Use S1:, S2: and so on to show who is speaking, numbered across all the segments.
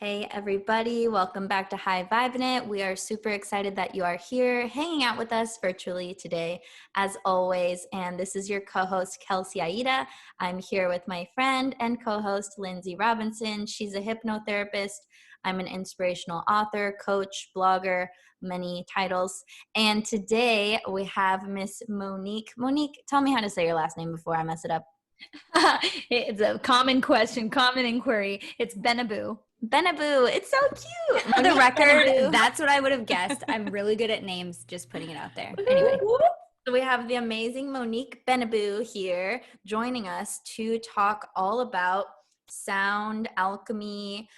S1: Hey everybody, welcome back to High Vibin' It. We are super excited that you are here hanging out with us virtually today, as always. And this is your co-host, Kelsey Aida. I'm here with my friend and co-host, Lynnsey Robinson. She's a hypnotherapist. I'm an inspirational author, coach, blogger, many titles. And today we have Miss Monique. Monique, tell me how to say your last name before I mess it up.
S2: It's a common question, common inquiry. It's Benabou.
S1: Benabou, it's so cute.
S2: For the record,
S1: Benabou.
S2: that's what I would have guessed. I'm really good at names, just putting it out there. Anyway.
S1: So we have the amazing Monique Benabou here joining us to talk all about sound alchemy,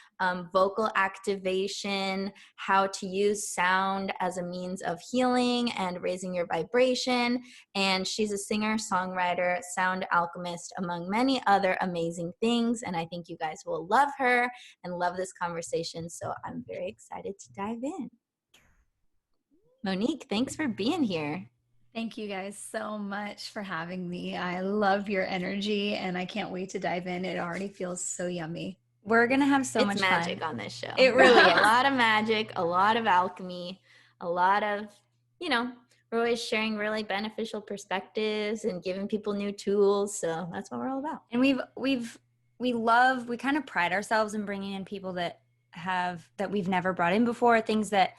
S1: vocal activation, how to use sound as a means of healing and raising your vibration. And she's a singer, songwriter, sound alchemist, among many other amazing things. And I think you guys will love her and love this conversation. So I'm very excited to dive in. Monique, thanks for being here.
S2: Thank you guys so much for having me. I love your energy and I can't wait to dive in. It already feels so yummy. We're going to have so much
S1: magic
S2: fun.
S1: On this show.
S2: It really is.
S1: A lot of magic, a lot of alchemy, a lot of, we're always sharing really beneficial perspectives and giving people new tools. So that's what we're all about.
S2: And we kind of pride ourselves in bringing in people that we've never brought in before, things that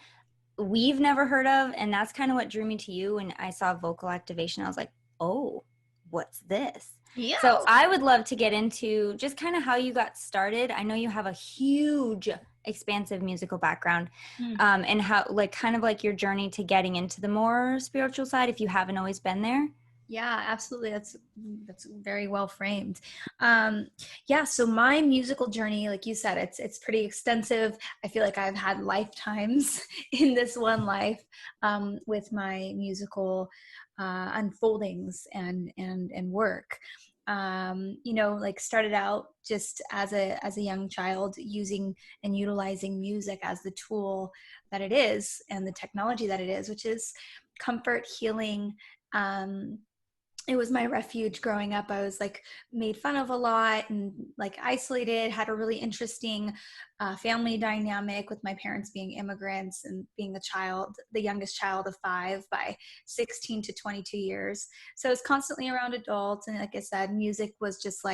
S2: we've never heard of. And that's kind of what drew me to you. When I saw vocal activation, I was like, oh, what's this?
S1: Yeah.
S2: So I would love to get into just kind of how you got started. I know you have a huge, expansive musical background, and how, kind of your journey to getting into the more spiritual side, if you haven't always been there.
S3: Yeah, absolutely. That's very well framed. So my musical journey, like you said, it's pretty extensive. I feel like I've had lifetimes in this one life, with my musical unfoldings and work. Started out just as a young child, using and utilizing music as the tool that it is and the technology that it is, which is comfort, healing. It was my refuge growing up. I was made fun of a lot and isolated, had a really interesting family dynamic with my parents being immigrants and being the youngest child of 5 by 16 to 22 years. So I was constantly around adults. And like I said, music was just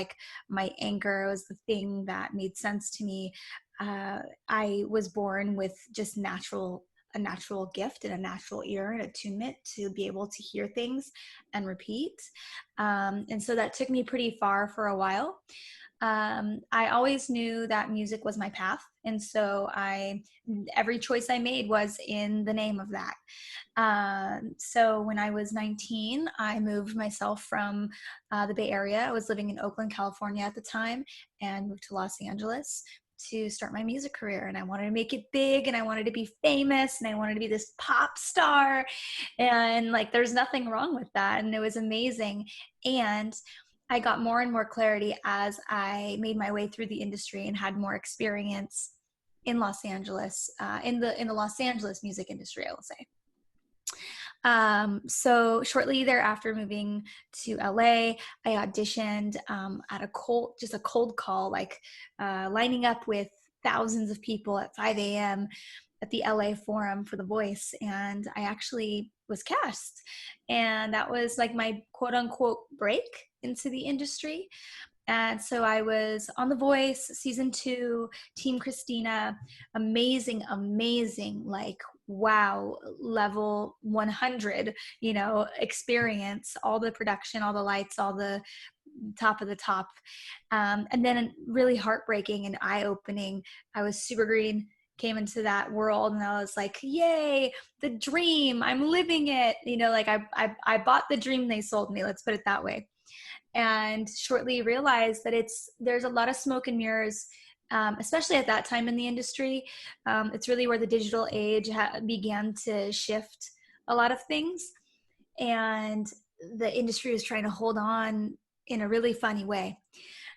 S3: my anchor. It was the thing that made sense to me. I was born with just a natural gift and a natural ear and attunement to be able to hear things and repeat. And so that took me pretty far for a while. I always knew that music was my path. And so every choice I made was in the name of that. So when I was 19, I moved myself from the Bay Area. I was living in Oakland, California at the time, and moved to Los Angeles to start my music career. And I wanted to make it big, and I wanted to be famous, and I wanted to be this pop star. And there's nothing wrong with that. And it was amazing. And I got more and more clarity as I made my way through the industry and had more experience in Los Angeles, in the Los Angeles music industry, I will say. So shortly thereafter, moving to LA, I auditioned at a cold call, lining up with thousands of people at 5 a.m. at the LA Forum for The Voice. And I actually was cast. And that was my quote unquote break into the industry. And so I was on The Voice, season 2, Team Christina, amazing, wow, level 100, experience, all the production, all the lights, all the top of the top. And then really heartbreaking and eye-opening. I was super green, came into that world, and I was like, yay, the dream, I'm living it. I bought the dream they sold me, let's put it that way. And shortly realized that there's a lot of smoke and mirrors, especially at that time in the industry. It's really where the digital age began to shift a lot of things. And the industry was trying to hold on in a really funny way.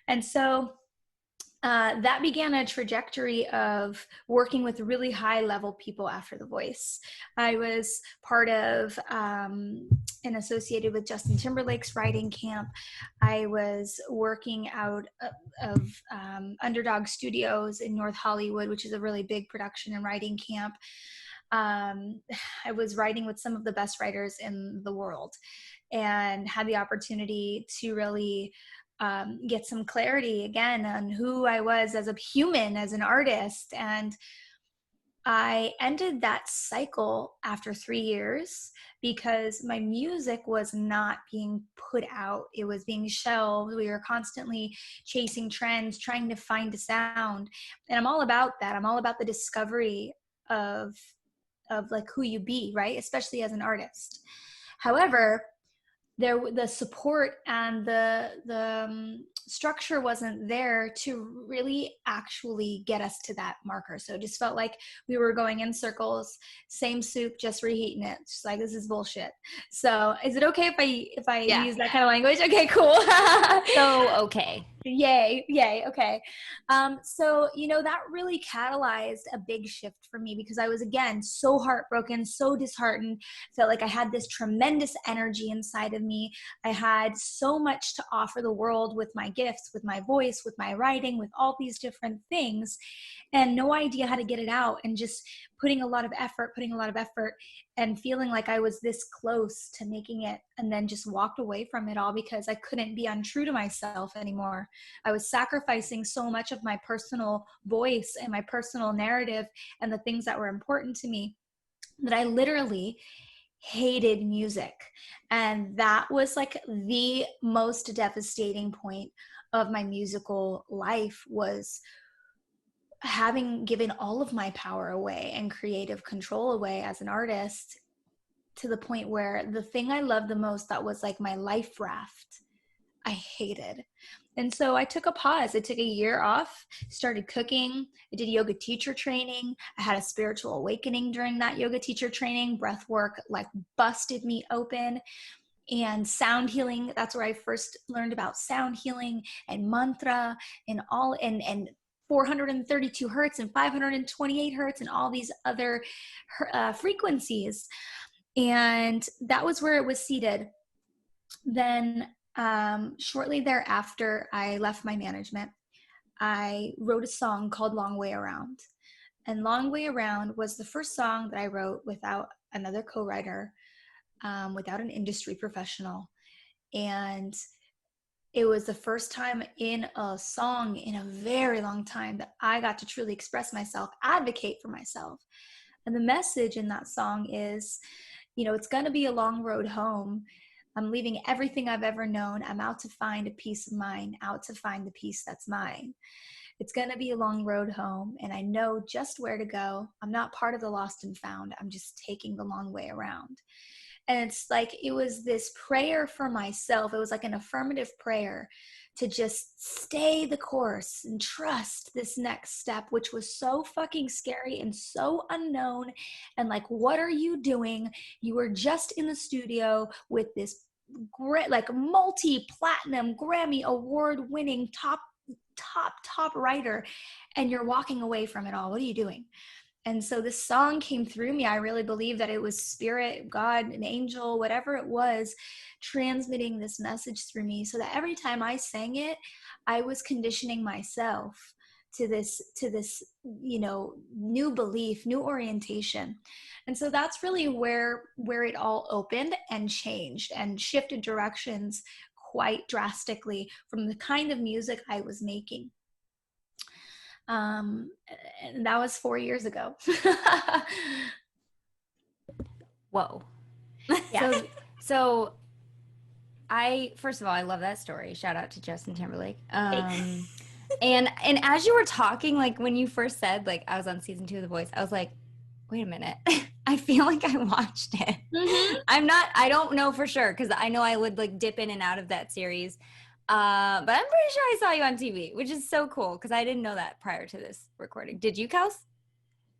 S3: And so that began a trajectory of working with really high level people after The Voice. I was part of and associated with Justin Timberlake's writing camp. I was working out of Underdog Studios in North Hollywood, which is a really big production and writing camp. I was writing with some of the best writers in the world and had the opportunity to really get some clarity again on who I was as a human, as an artist. And I ended that cycle after 3 years because my music was not being put out. It was being shelved. We were constantly chasing trends, trying to find a sound. And I'm all about that. I'm all about the discovery of like who you be, right? Especially as an artist. However, the support and the structure wasn't there to really actually get us to that marker. So it just felt like we were going in circles, same soup, just reheating it. Just like, this is bullshit. So is it okay if I use that kind of language? Okay, cool.
S2: So okay.
S3: Yay. Okay. So, that really catalyzed a big shift for me because I was, again, so heartbroken, so disheartened, felt like I had this tremendous energy inside of me. I had so much to offer the world with my gifts, with my voice, with my writing, with all these different things, and no idea how to get it out, and just putting a lot of effort and feeling like I was this close to making it, and then just walked away from it all because I couldn't be untrue to myself anymore. I was sacrificing so much of my personal voice and my personal narrative and the things that were important to me that I literally hated music. And that was like the most devastating point of my musical life, was having given all of my power away and creative control away as an artist, to the point where the thing I loved the most, that was like my life raft, I hated. And so I took a pause. I took a year off, started cooking. I did yoga teacher training. I had a spiritual awakening during that yoga teacher training. Breath work like busted me open. And sound healing, that's where I first learned about sound healing and mantra and all, and 432 hertz and 528 hertz and all these other frequencies. And that was where it was seated. Then shortly thereafter, I left my management. I wrote a song called Long Way Around. And Long Way Around was the first song that I wrote without another co-writer, without an industry professional. And it was the first time in a song in a very long time that I got to truly express myself, advocate for myself. And the message in that song is, it's going to be a long road home. I'm leaving everything I've ever known. I'm out to find a peace of mind, out to find the peace that's mine. It's going to be a long road home, and I know just where to go. I'm not part of the lost and found. I'm just taking the long way around. And it's like, it was this prayer for myself. It was like an affirmative prayer to just stay the course and trust this next step, which was so fucking scary and so unknown. And like, what are you doing? You were just in the studio with this great, like multi-platinum Grammy award winning top writer, and you're walking away from it all. What are you doing? And so this song came through me. I really believe that it was spirit, God, an angel, whatever it was, transmitting this message through me, so that every time I sang it, I was conditioning myself to this, new belief, new orientation. And so that's really where it all opened and changed and shifted directions quite drastically from the kind of music I was making. And that was 4 years ago.
S2: Whoa.
S3: Yeah.
S2: So first of all, I love that story. Shout out to Justin Timberlake. And as you were talking, like when you first said, like, I was on season 2 of The Voice, I was like, wait a minute. I feel like I watched it. Mm-hmm. I don't know for sure, because I know I would like dip in and out of that series. But I'm pretty sure I saw you on TV, which is so cool, because I didn't know that prior to this recording. Did you, Kels?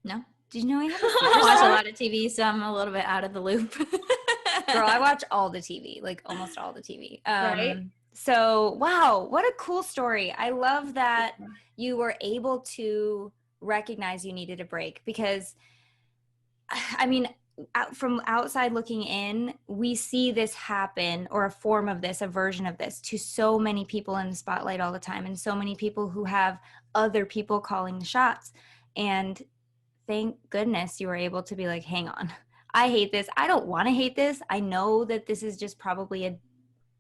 S1: No.
S2: Did you know I have
S1: I watch a lot of TV, so I'm a little bit out of the loop.
S2: Girl, I watch all the TV, like almost all the TV.
S3: Right.
S2: So, wow, what a cool story. I love that you were able to recognize you needed a break, because I mean, from outside looking in, we see this happen, or a form of this, a version of this, to so many people in the spotlight all the time, and so many people who have other people calling the shots. And thank goodness you were able to be like, hang on, I hate this. I don't want to hate this. I know that this is just probably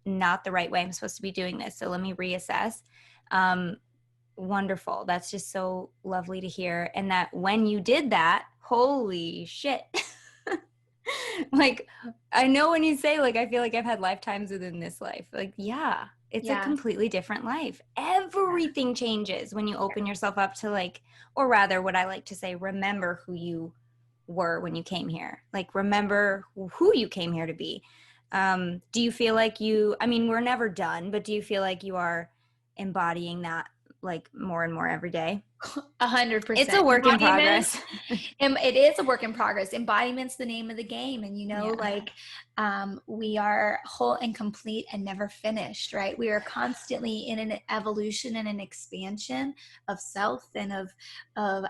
S2: not the right way I'm supposed to be doing this. So let me reassess. Wonderful. That's just so lovely to hear. And that when you did that, holy shit. Like, I know when you say, like, I feel like I've had lifetimes within this life. Like, yeah, it's a completely different life. Everything changes when you open yourself up to, like, or rather, what I like to say, remember who you were when you came here. Like, remember who you came here to be. Do you feel like I mean, we're never done, but do you feel like you are embodying that, like, more and more every day?
S3: 100%.
S2: It's a work in progress.
S3: It is a work in progress. Embodiment's the name of the game. And, like, we are whole and complete and never finished, right? We are constantly in an evolution and an expansion of self and of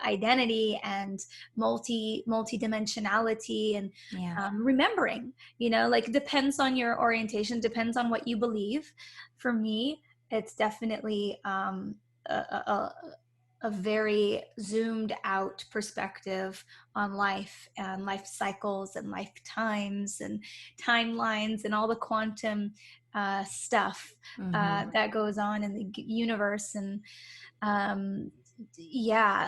S3: identity and multi-dimensionality and remembering, like, depends on your orientation, depends on what you believe. For me, it's definitely a very zoomed out perspective on life and life cycles and lifetimes and timelines and all the quantum stuff that goes on in the universe. And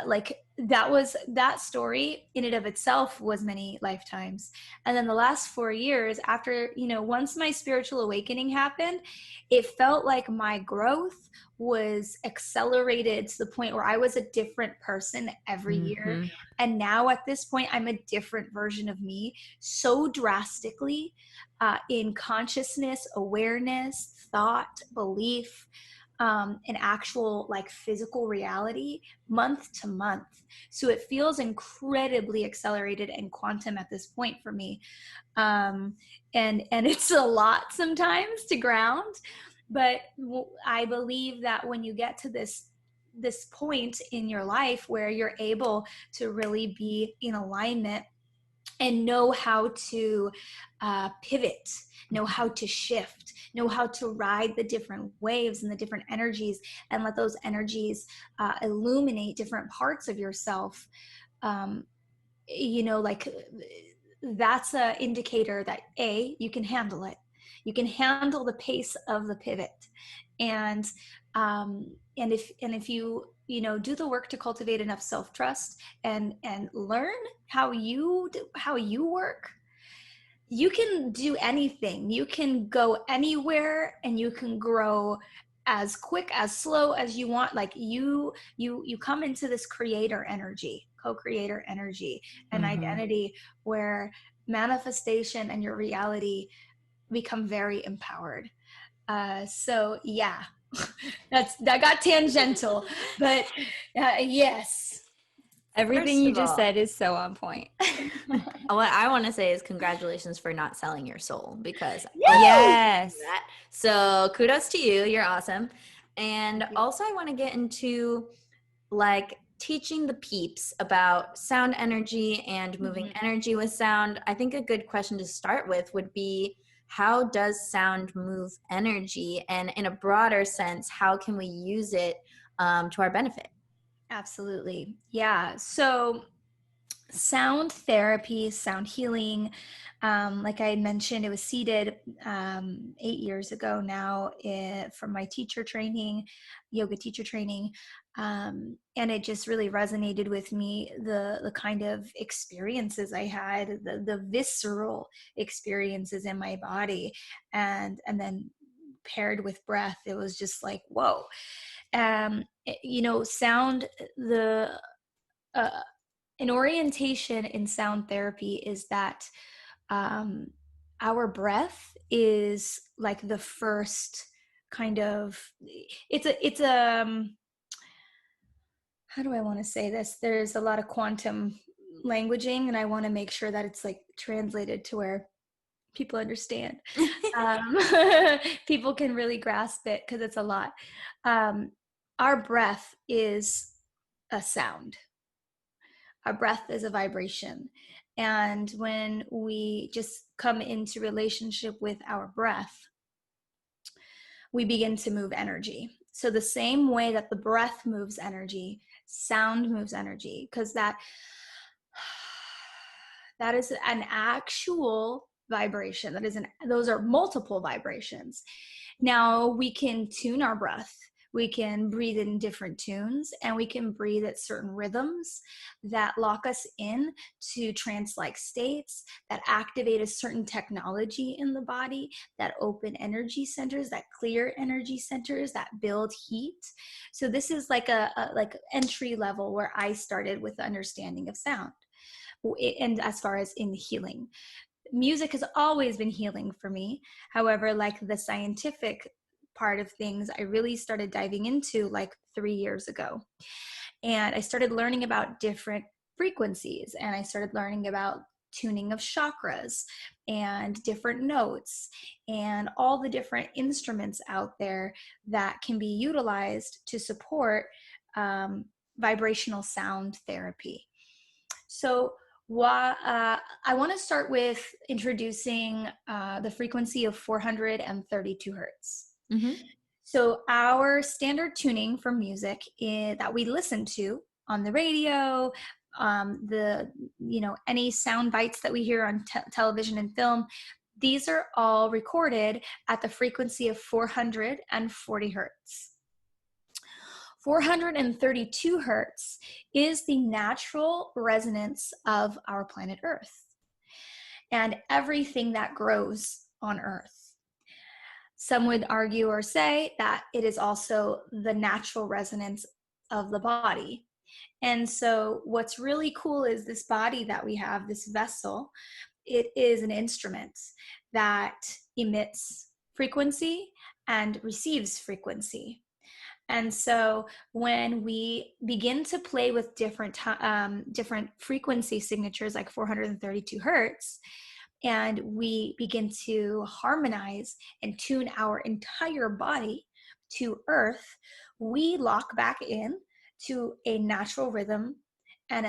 S3: like, that story in and of itself was many lifetimes. And then the last 4 years after, once my spiritual awakening happened, it felt like my growth was accelerated to the point where I was a different person every year. And now at this point, I'm a different version of me, so drastically, in consciousness, awareness, thought, belief, an actual, like, physical reality, month to month. So it feels incredibly accelerated and quantum at this point for me. And it's a lot sometimes to ground, but I believe that when you get to this point in your life where you're able to really be in alignment and know how to pivot, know how to shift, know how to ride the different waves and the different energies, and let those energies illuminate different parts of yourself, like, that's an indicator that you can handle it. You can handle the pace of the pivot. And if you do the work to cultivate enough self-trust and learn how you work, you can do anything. You can go anywhere, and you can grow as quick, as slow as you want. Like, you come into this creator energy, co-creator energy, and identity, where manifestation and your reality become very empowered. So yeah, that got tangential, but yes.
S2: Everything you just said is so on point.
S1: What I want to say is congratulations for not selling your soul, because
S2: yes.
S1: So kudos to you. You're awesome. And also I want to get into, like, teaching the peeps about sound energy and moving energy with sound. I think a good question to start with would be, how does sound move energy? And in a broader sense, how can we use it to our benefit?
S3: Absolutely. Yeah. So sound therapy, sound healing, like I had mentioned, it was seeded 8 years ago now from my teacher training, yoga teacher training. And it just really resonated with me, the kind of experiences I had, the visceral experiences in my body, and then paired with breath, it was just like, whoa. Sound, an orientation in sound therapy is that our breath is like the first kind of, it's a how do I want to say this? There's a lot of quantum languaging, and I want to make sure that it's, like, translated to where people understand. People can really grasp it because it's a lot. Our breath is a sound. Our breath is a vibration. And when we just come into relationship with our breath, we begin to move energy. So the same way that the breath moves energy, sound moves energy, because that is an actual vibration. Those are multiple vibrations. Now we can tune our breath. We can breathe in different tunes, and we can breathe at certain rhythms that lock us in to trance-like states, that activate a certain technology in the body, that open energy centers, that clear energy centers, that build heat. So this is like a entry level where I started with the understanding of sound. And as far as in healing, music has always been healing for me. However, like the scientific part of things, I really started diving into like 3 years ago. And I started learning about different frequencies, and I started learning about tuning of chakras and different notes and all the different instruments out there that can be utilized to support vibrational sound therapy. So I want to start with introducing the frequency of 432 hertz.
S1: Mm-hmm.
S3: So our standard tuning for music that we listen to on the radio, any sound bites that we hear on television and film, these are all recorded at the frequency of 440 hertz. 432 hertz is the natural resonance of our planet Earth and everything that grows on Earth. Some would argue or say that it is also the natural resonance of the body. And so what's really cool is this body that we have, this vessel, it is an instrument that emits frequency and receives frequency. And so when we begin to play with different frequency signatures like 432 hertz, and we begin to harmonize and tune our entire body to Earth, we lock back in to a natural rhythm and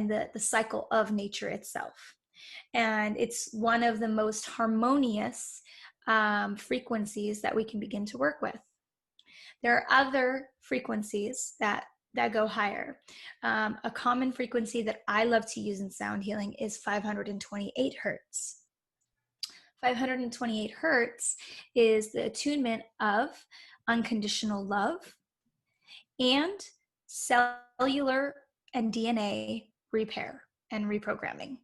S3: the cycle of nature itself. And it's one of the most harmonious frequencies that we can begin to work with. There are other frequencies that go higher. A common frequency that I love to use in sound healing is 528 hertz. 528 hertz is the attunement of unconditional love and cellular and DNA repair and reprogramming.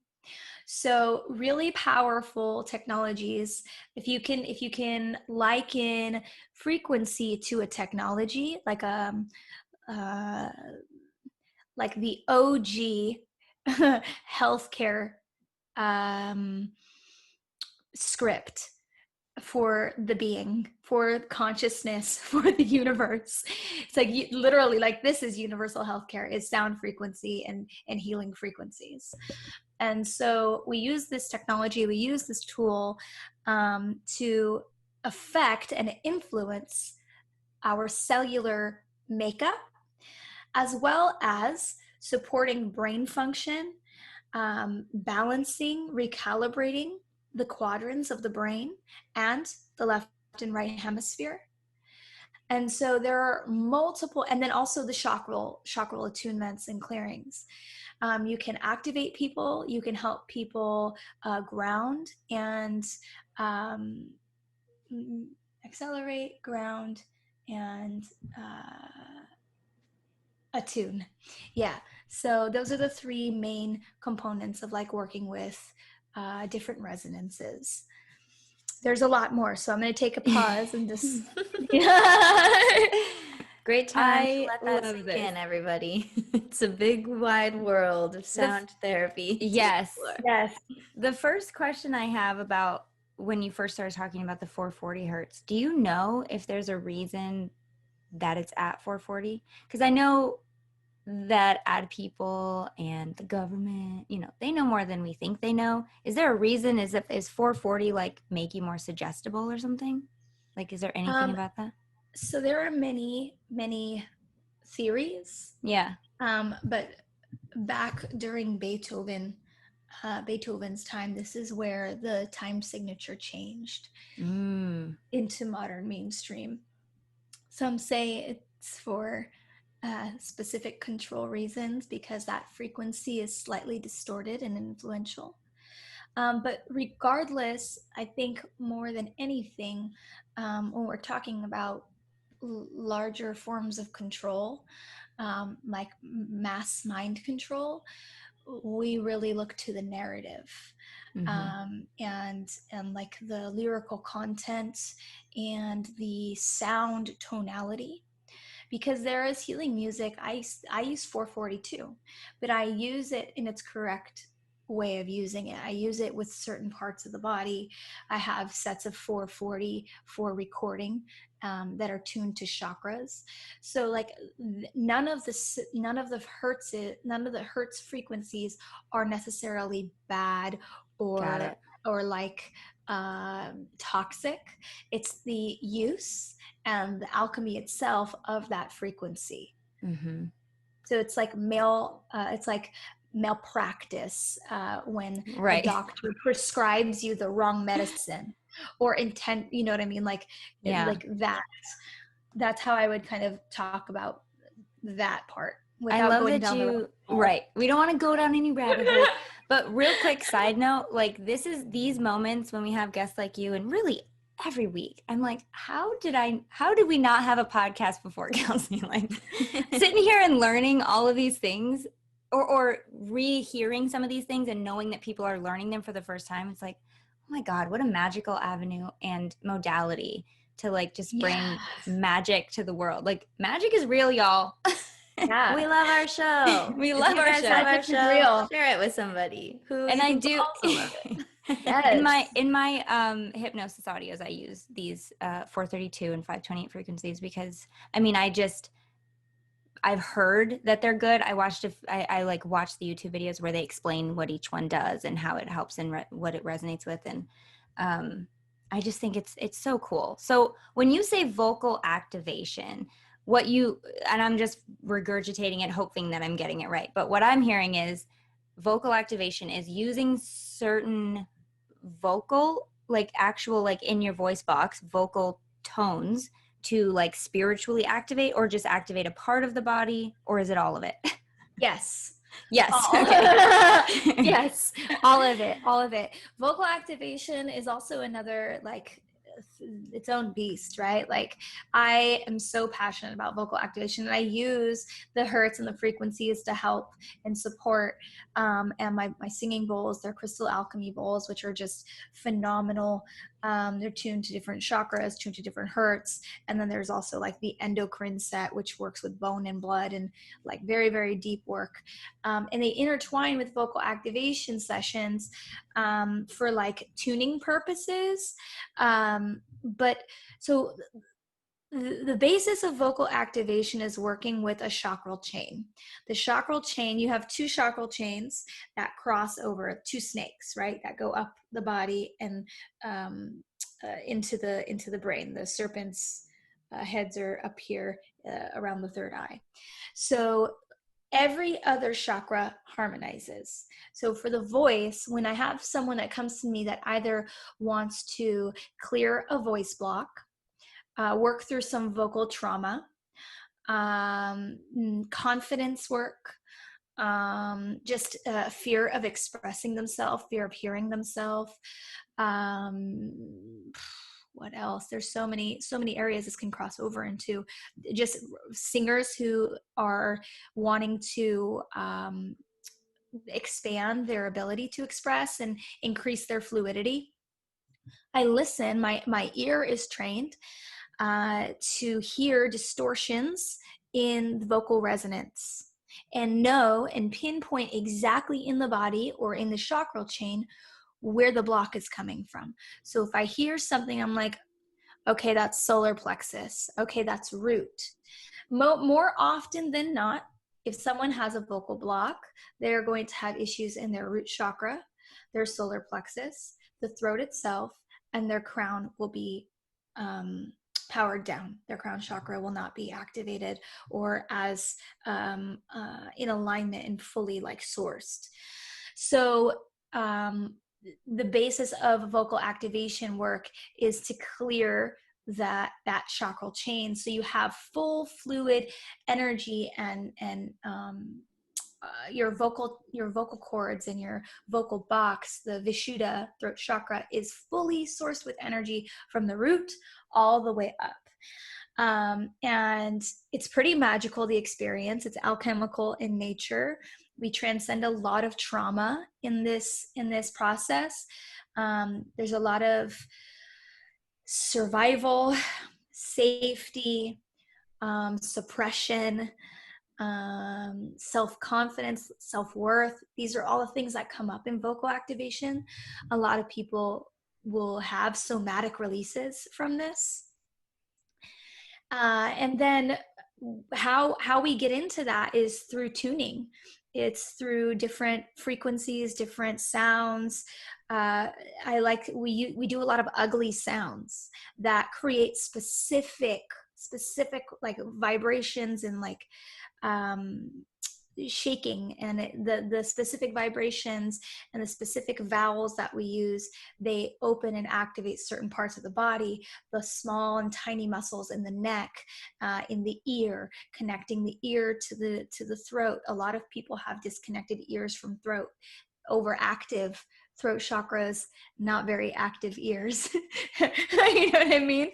S3: So really powerful technologies. If you can liken frequency to a technology, like the OG healthcare script for the being, for consciousness, for the universe. It's like literally, like this is universal healthcare, is sound frequency and healing frequencies. And so we use this technology, we use this tool to affect and influence our cellular makeup, as well as supporting brain function, balancing, recalibrating the quadrants of the brain and the left and right hemisphere. And so there are multiple, and then also the chakral attunements and clearings. You can activate people, you can help people ground and accelerate, ground, and attune. Yeah, so those are the three main components of like working with different resonances. There's a lot more, so I'm going to take a pause and just
S1: Great time to
S2: I
S1: let that
S2: love
S1: sink
S2: this.
S1: in, everybody. It's a big, wide world of sound therapy.
S2: Yes.
S3: Yes.
S2: The first question I have about when you first started talking about the 440 hertz, do you know if there's a reason that it's at 440? Because I know that ad people and the government, you know, they know more than we think they know. Is there a reason? Is 440 like make you more suggestible or something? Like, is there anything about that?
S3: So there are many theories.
S2: Yeah.
S3: But back during Beethoven's time, this is where the time signature changed into modern mainstream. Some say it's for specific control reasons because that frequency is slightly distorted and influential. But regardless, I think more than anything, when we're talking about larger forms of control, like mass mind control, we really look to the narrative. And like the lyrical content and the sound tonality, because there is healing music. I use 442, but I use it in its correct way of using it. I use it with certain parts of the body. I have sets of 440 for recording that are tuned to chakras. So like none of the hertz frequencies are necessarily bad or like toxic. It's the use and the alchemy itself of that frequency. So it's like malpractice when a doctor prescribes you the wrong medicine or intent, you know what I mean? Like that. That's how I would kind of talk about that part.
S2: I love that you, we don't want to go down any rabbit hole, but real quick side note, like these moments when we have guests like you, and really every week, I'm like, how did we not have a podcast before, Kelsey? Like sitting here and learning all of these things or rehearing some of these things and knowing that people are learning them for the first time. It's like, oh my God, what a magical avenue and modality to like just bring magic to the world. Like magic is real, y'all.
S1: Yeah. We love our show.
S2: We love our show.
S1: Our show. Real. Share it with somebody who
S2: and I do
S1: also love it. Yes.
S2: In my hypnosis audios, I use these 432 and 528 frequencies because I've heard that they're good. I watched the YouTube videos where they explain what each one does and how it helps and what it resonates with, and I just think it's so cool. So when you say vocal activation, and I'm just regurgitating it, hoping that I'm getting it right, but what I'm hearing is vocal activation is using certain vocal, like actual, like in your voice box, vocal tones to like spiritually activate, or just activate a part of the body, or is it all of it?
S3: Yes.
S2: Yes.
S3: Okay. Yes. All of it. Vocal activation is also another like its own beast, right? Like I am so passionate about vocal activation, and I use the hertz and the frequencies to help and support. And my singing bowls, they're crystal alchemy bowls, which are just phenomenal. They're tuned to different chakras, tuned to different hertz. And then there's also like the endocrine set, which works with bone and blood and like very, very deep work. And they intertwine with vocal activation sessions for like tuning purposes. But so the basis of vocal activation is working with a chakral chain. The chakral chain, you have two chakral chains that cross over, two snakes, right? That go up the body and into the brain. The serpent's heads are up here around the third eye. So every other chakra harmonizes. So for the voice, when I have someone that comes to me that either wants to clear a voice block, work through some vocal trauma, confidence work, just fear of expressing themselves, fear of hearing themselves. What else? There's so many areas this can cross over into. Just singers who are wanting to expand their ability to express and increase their fluidity. I listen, my ear is trained to hear distortions in the vocal resonance and know and pinpoint exactly in the body or in the chakral chain where the block is coming from. So if I hear something, I'm like, okay, that's solar plexus. Okay, that's root. More often than not, if someone has a vocal block, they're going to have issues in their root chakra, their solar plexus, the throat itself, and their crown will be powered down. Their crown chakra will not be activated or as in alignment and fully like sourced. So the basis of vocal activation work is to clear that chakral chain, so you have full fluid energy and your vocal cords and your vocal box, the Vishuddha throat chakra, is fully sourced with energy from the root all the way up. And it's pretty magical, the experience. It's alchemical in nature. We transcend a lot of trauma in this process. There's a lot of survival, safety, suppression, self-confidence, self-worth. These are all the things that come up in vocal activation. A lot of people will have somatic releases from this. And then how we get into that is through tuning. It's through different frequencies, different sounds. We do a lot of ugly sounds that create specific like vibrations and like shaking, and the specific vibrations and the specific vowels that we use, they open and activate certain parts of the body, the small and tiny muscles in the neck, in the ear, connecting the ear to the throat. A lot of people have disconnected ears from throat, overactive throat chakras, not very active ears. You know what I mean?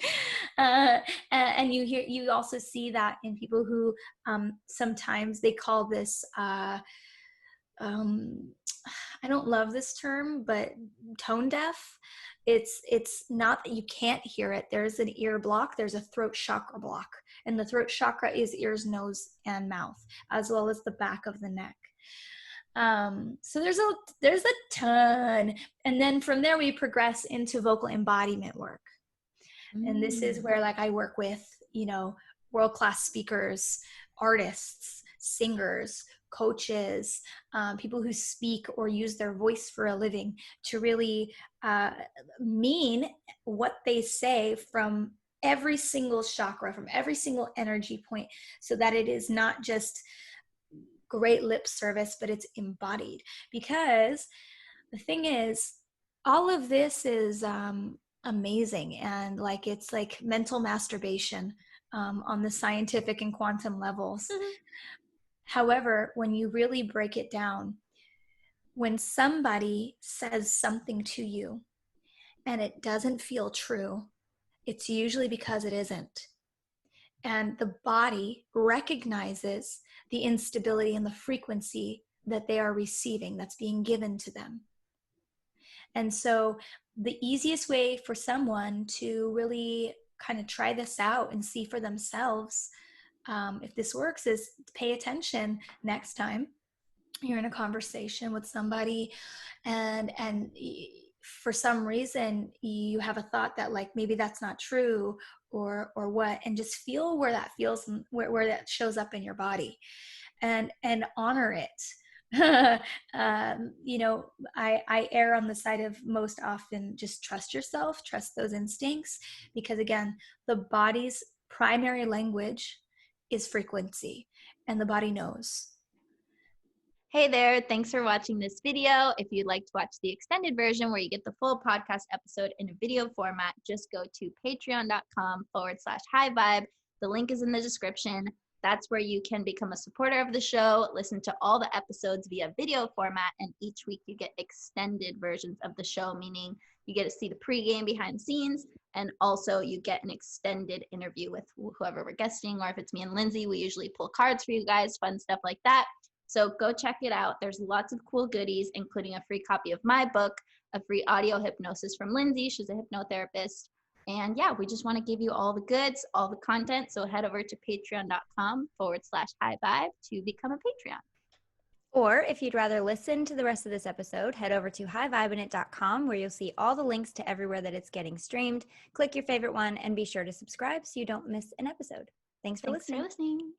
S3: And you also see that in people who sometimes they call this I don't love this term, but tone deaf. It's not that you can't hear it. There's an ear block. There's a throat chakra block, and the throat chakra is ears, nose, and mouth, as well as the back of the neck. So there's a ton. And then from there we progress into vocal embodiment work. And this is where like I work with, world-class speakers, artists, singers, coaches, people who speak or use their voice for a living to really mean what they say from every single chakra, from every single energy point, so that it is not just great lip service, but it's embodied. Because the thing is, all of this is amazing, and like it's like mental masturbation on the scientific and quantum levels. However, when you really break it down, when somebody says something to you and it doesn't feel true, it's usually because it isn't. And the body recognizes the instability in the frequency that they are receiving, that's being given to them. And so the easiest way for someone to really kind of try this out and see for themselves if this works is pay attention next time you're in a conversation with somebody and for some reason you have a thought that like maybe that's not true or what, and just feel where that feels, where that shows up in your body, and honor it. I err on the side of most often just trust yourself, trust those instincts, because again, the body's primary language is frequency, and the body knows.
S1: Hey there, thanks for watching this video. If you'd like to watch the extended version where you get the full podcast episode in a video format, just go to patreon.com/highvibe. The link is in the description. That's where you can become a supporter of the show, listen to all the episodes via video format, and each week you get extended versions of the show, meaning you get to see the pregame behind the scenes, and also you get an extended interview with whoever we're guesting, or if it's me and Lynnsey, we usually pull cards for you guys, fun stuff like that. So go check it out. There's lots of cool goodies, including a free copy of my book, a free audio hypnosis from Lynnsey. She's a hypnotherapist. And yeah, we just want to give you all the goods, all the content. So head over to patreon.com/highvibe to become a Patreon.
S2: Or if you'd rather listen to the rest of this episode, head over to highvibinit.com where you'll see all the links to everywhere that it's getting streamed. Click your favorite one and be sure to subscribe so you don't miss an episode. Thanks for listening.